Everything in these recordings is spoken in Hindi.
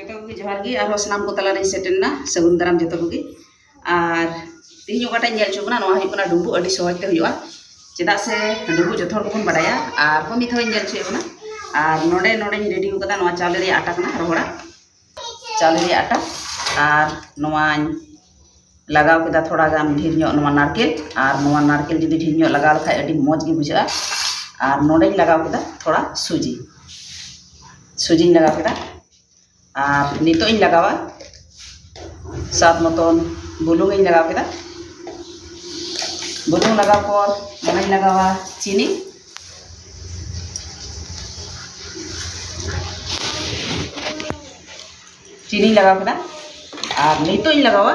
जतो को जोहार गी आरो सनाम को तला रे सेटेना सगुन दाराम जतो को और तीन ओकाटा नेल चुबना नवा हुई कना डुबु अडी सहज ते हुआ चेदा से डुबु जथोर को बन बडाया और को मिथो नेल चुबना और नोडे नोडे रेडी कदा नवा चावले रे आटा कना रोहड़ा चावले रे आटा और नवा लगाव केदा थोड़ा गान ढेर ᱧᱚᱜ नवा नारकेल जुदी ढेर ᱧᱚᱜ लगाव लखाय अडी मौज गे बुझा और नोडे लगाव केदा थोड़ा सूजी लगाव केदा और नितो इन लगावा सात मतन बुलुंग इन लगाव केदा बुलुंग लगाव पर मना लगावा चीनी लगाव केदा और नितो इन लगावा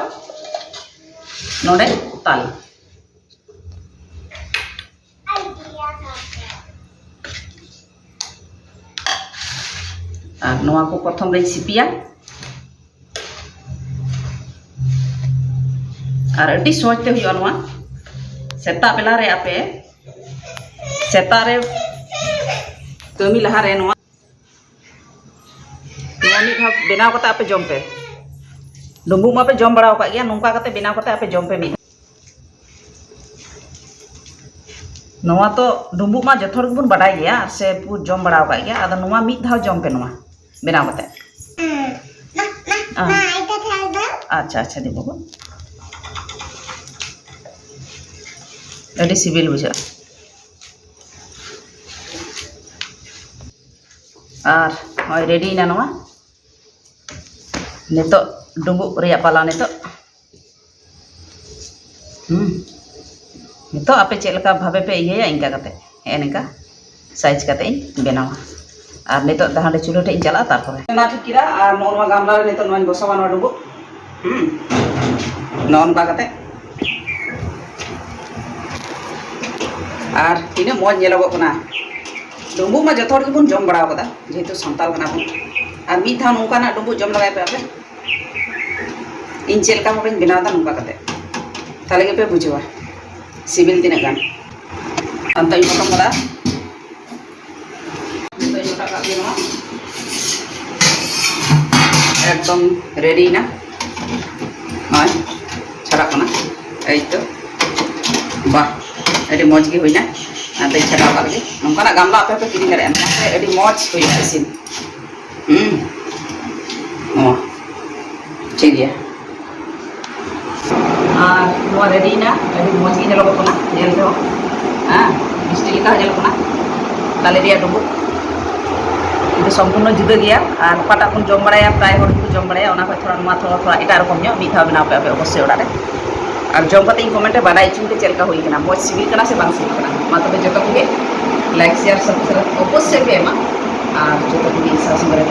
नोडे ताल और नवा को प्रथम रे सिपिया और अड्डी सहजते हुआ नवा सेता बेला रे आपे सेता रे कमी लहा रे नवा मिद धाव बेनाव कते आपे जम पे डुम्बुग मा पे जम बड़ा का गया नोंका कते बेनाव कते आपे जम पे मिद नवा तो डुम्बुग मा जथोर गुन बडाय गया से पू जम बड़ा का गया आदा नवा मिद धाव जम पे नवा बेनाव कते अच्छा अच्छा देखो अड़ी सिबिल बुझा और हय रेडी ना नवा नितो डुम्बुग रे पाला नितो नितो आपे चेलका भावे पे इया इनका कते एनका साइज कते बेनावा और नितो दहाडे चुलो ठे चला तारपरे ना ठीक किरा और नोनवा गामला रे नितो नोन बसवा ना डुम्बुग नोन बा कते और तीना मौज नेलोगो कना डुम्बुग मा जथोर गेबुन जम बड़ा कदा जेहेतु संताल कना बुन और मिद धाव नोंका ना डुम्बुग जम लगाय पे आपे इन चेलका होबेन बेनावदा नोंका कते ताले के पे बुझवा सिबिल तिना गान अंत इन मोटा मोटा तो इन मोटा का दिनो एकदम रेडी ना हाय छरा कना एई तो वाह अड़ी मौज गे होइना आते छरा का लगे नोंका ना गामला आपे पे किरी करे ना अड़ी मौज होइना इसिन ओ ठीक है और नवा रेडी ना अड़ी मौज गे नेलो कना नेल दो हां मिस्टी लेका नेलो कना ताले रिया डुबुग itu सम्पूर्ण जुदा गया और पटा पन जम बड़ाया प्राय हर को जम बड़ाया ओना थोड़ा नुआ थोड़ा एटा रकम ᱧᱚᱜ मिद धाव बेनाव पे आपे अवश्य ओड़ा रे और जम कते कमेंट बाडाय चुन के चेलका होई कना मौज सिबिल कना से बांग सिबिल कना मा तबे जतो के लाइक शेयर सब्सक्राइब अवश्य पे एमा और जतो के सासुमरे